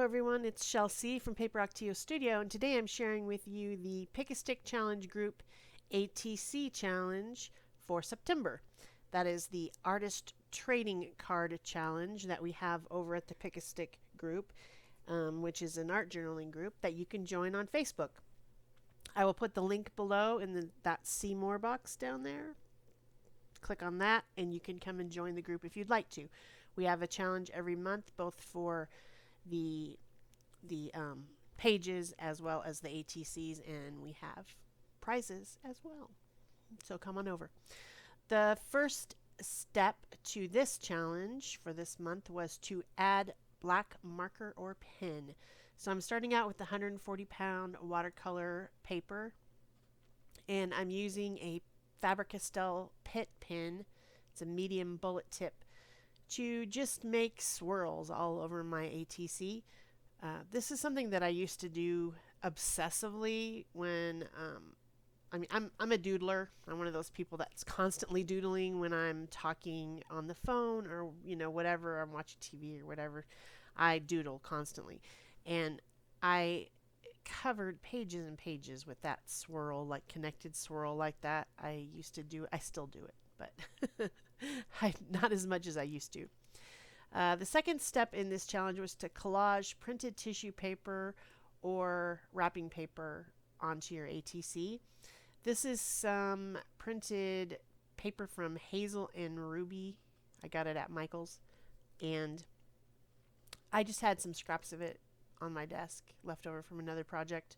everyone, it's Shel from Paper Octio Studio, and today I'm sharing with you the Pick a Stick Challenge Group ATC Challenge for September. That is the Artist Trading Card Challenge that we have over at the Pick a Stick group, which is an art journaling group that you can join on Facebook. I will put the link below in that See More box down there. Click on that and you can come and join the group if you'd like to. We have a challenge every month, both for the pages as well as the ATCs, and we have prizes as well. So come on over. The first step to this challenge for this month was to add black marker or pen. So I'm starting out with the 140-pound watercolor paper, and I'm using a Faber-Castell Pitt pen. It's a medium bullet tip to just make swirls all over my ATC. This is something that I used to do obsessively when I'm a doodler. I'm one of those people that's constantly doodling when I'm talking on the phone or whatever, I'm watching TV or whatever. I doodle constantly, and I covered pages and pages with that swirl, like connected swirl like that. I used to do, I still do it, but not as much as I used to. The second step in this challenge was to collage printed tissue paper or wrapping paper onto your ATC. This is some printed paper from Hazel and Ruby. I got it at Michael's, and I just had some scraps of it on my desk left over from another project,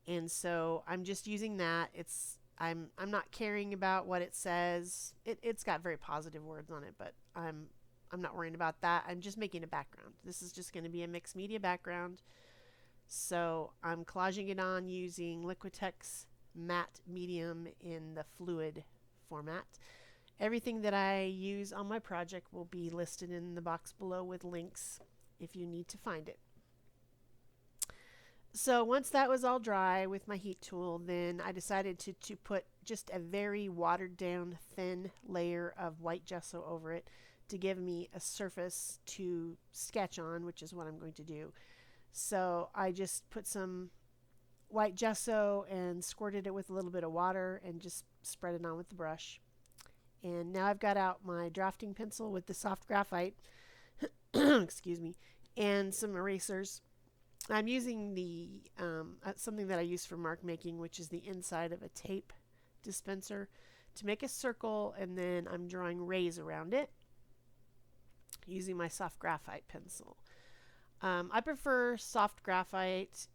and so I'm just using that. I'm not caring about what it says. It's got very positive words on it, but I'm not worrying about that. I'm just making a background. This is just going to be a mixed media background. So I'm collaging it on using Liquitex matte medium in the fluid format. Everything that I use on my project will be listed in the box below with links if you need to find it. So once that was all dry with my heat tool, then I decided to put just a very watered down thin layer of white gesso over it to give me a surface to sketch on, which is what I'm going to do. So I just put some white gesso and squirted it with a little bit of water and just spread it on with the brush. And now I've got out my drafting pencil with the soft graphite, excuse me, and some erasers. I'm using the something that I use for mark making, which is the inside of a tape dispenser, to make a circle, and then I'm drawing rays around it using my soft graphite pencil. I prefer soft graphite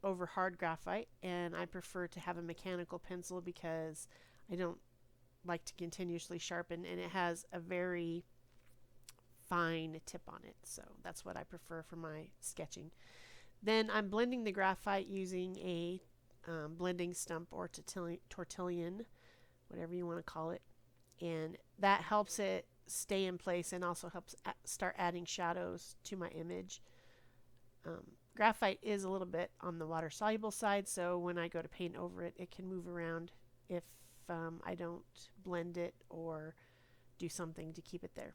over hard graphite, and I prefer to have a mechanical pencil because I don't like to continuously sharpen, and it has a very fine tip on it, so that's what I prefer for my sketching. Then I'm blending the graphite using a blending stump or tortillon, whatever you want to call it, and that helps it stay in place and also helps start adding shadows to my image. Graphite is a little bit on the water soluble side, so when I go to paint over it, it can move around if I don't blend it or do something to keep it there.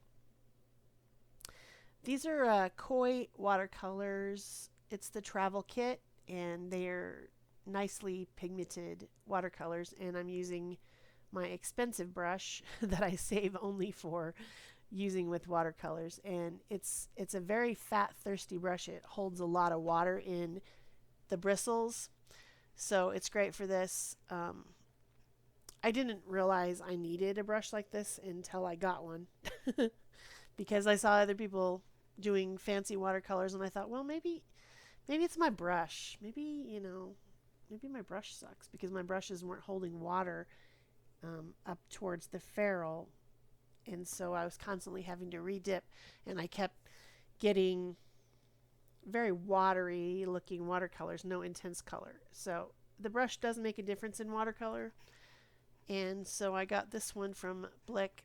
These are Koi watercolors. It's the travel kit, and they're nicely pigmented watercolors, and I'm using my expensive brush that I save only for using with watercolors, and it's a very fat, thirsty brush. It holds a lot of water in the bristles, so it's great for this. I didn't realize I needed a brush like this until I got one because I saw other people doing fancy watercolors, and I thought, well, maybe it's my brush. Maybe my brush sucks because my brushes weren't holding water up towards the ferrule, and so I was constantly having to redip, and I kept getting very watery looking watercolors, no intense color. So the brush does make a difference in watercolor, and so I got this one from Blick,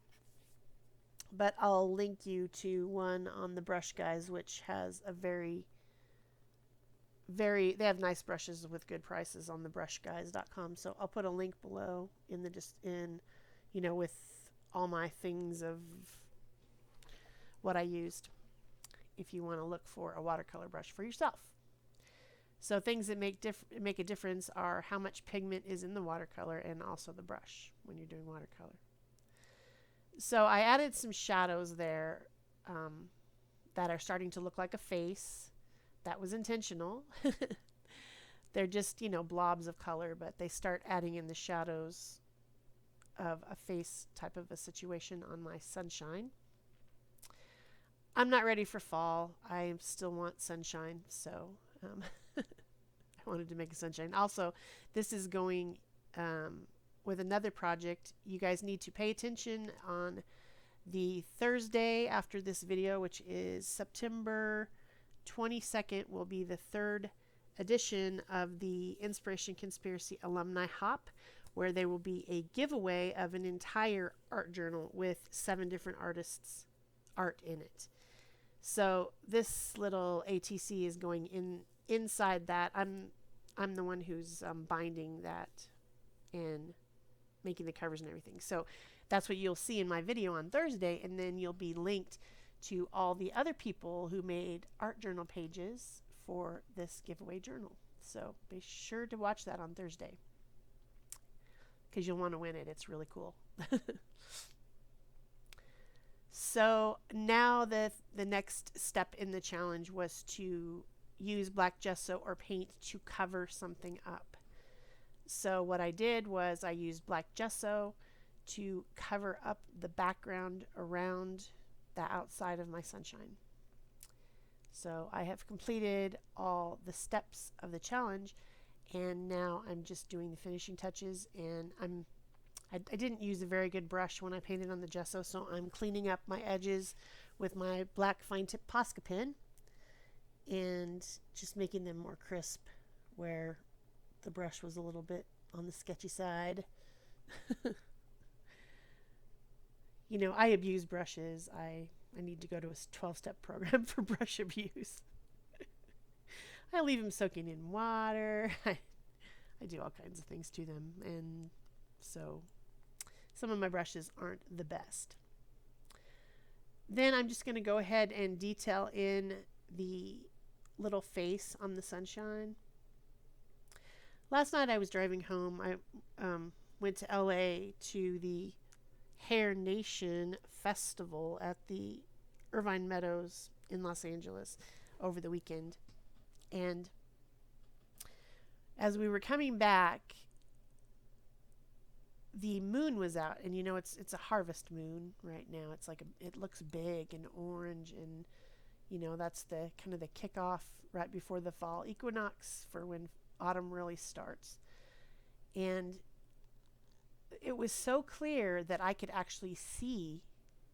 but I'll link you to one on the Brush Guys, which has a they have nice brushes with good prices on the brushguys.com. So I'll put a link below with all my things of what I used. if you want to look for a watercolor brush for yourself. So things that make a difference are how much pigment is in the watercolor and also the brush when you're doing watercolor. So I added some shadows there that are starting to look like a face. That was intentional. They're just, you know, blobs of color, but they start adding in the shadows of a face type of a situation on my sunshine. I'm not ready for fall. I still want sunshine, so I wanted to make a sunshine. Also, this is going with another project. You guys need to pay attention on the Thursday after this video, which is September 22nd, will be the third edition of the Inspiration Conspiracy Alumni Hop, where there will be a giveaway of an entire art journal with 7 different artists' art in it. So this little ATC is going inside that. I'm the one who's binding that and making the covers and everything. So that's what you'll see in my video on Thursday, and then you'll be linked to all the other people who made art journal pages for this giveaway journal. So be sure to watch that on Thursday because you'll want to win it. It's really cool. So now the next step in the challenge was to use black gesso or paint to cover something up. So what I did was I used black gesso to cover up the background around the outside of my sunshine. So I have completed all the steps of the challenge, and now I'm just doing the finishing touches, and I didn't use a very good brush when I painted on the gesso, so I'm cleaning up my edges with my black fine tip Posca pen and just making them more crisp where the brush was a little bit on the sketchy side. You know, I abuse brushes. I need to go to a 12-step program for brush abuse. I leave them soaking in water. I do all kinds of things to them, and so some of my brushes aren't the best. Then I'm just going to go ahead and detail in the little face on the sunshine. Last night I was driving home. I went to LA to the Hair Nation Festival at the Irvine Meadows in Los Angeles over the weekend. And as we were coming back, the moon was out, and you know it's a harvest moon right now. It's like it looks big and orange, and you know that's the kind of the kickoff right before the fall equinox for when autumn really starts. And it was so clear that I could actually see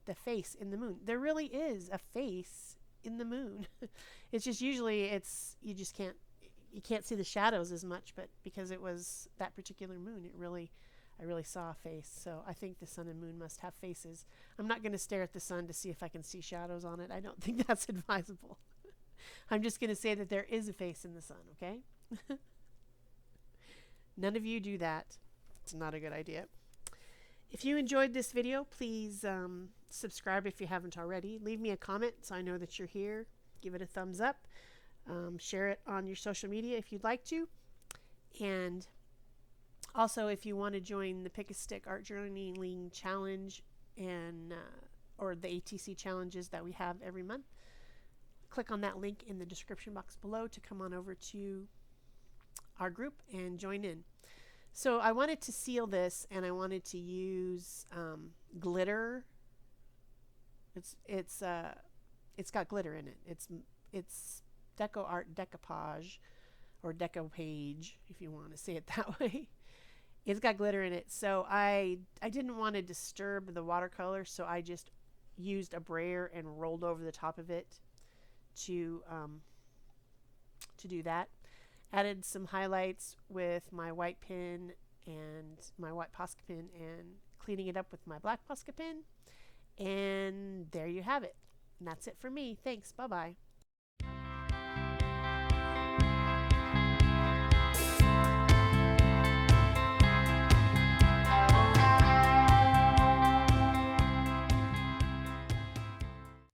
the face in the moon. There really is a face in the moon. It's just usually you can't see the shadows as much, but because it was that particular moon, I really saw a face. So I think the sun and moon must have faces. I'm not going to stare at the sun to see if I can see shadows on it. I don't think that's advisable. I'm just going to say that there is a face in the sun, okay? None of you do that. It's not a good idea. If you enjoyed this video, please subscribe if you haven't already. Leave me a comment so I know that you're here. Give it a thumbs up. Share it on your social media if you'd like to. And also, if you want to join the Pick a Stick Art Journaling Challenge and or the ATC challenges that we have every month, click on that link in the description box below to come on over to our group and join in. So I wanted to seal this, and I wanted to use glitter. It's got glitter in it. It's Deco Art Decoupage, or Deco Page, if you want to say it that way. It's got glitter in it, so I didn't want to disturb the watercolor, so I just used a brayer and rolled over the top of it to do that. Added some highlights with my white pen and my white Posca pen, and cleaning it up with my black Posca pen. And there you have it. And that's it for me. Thanks. Bye-bye.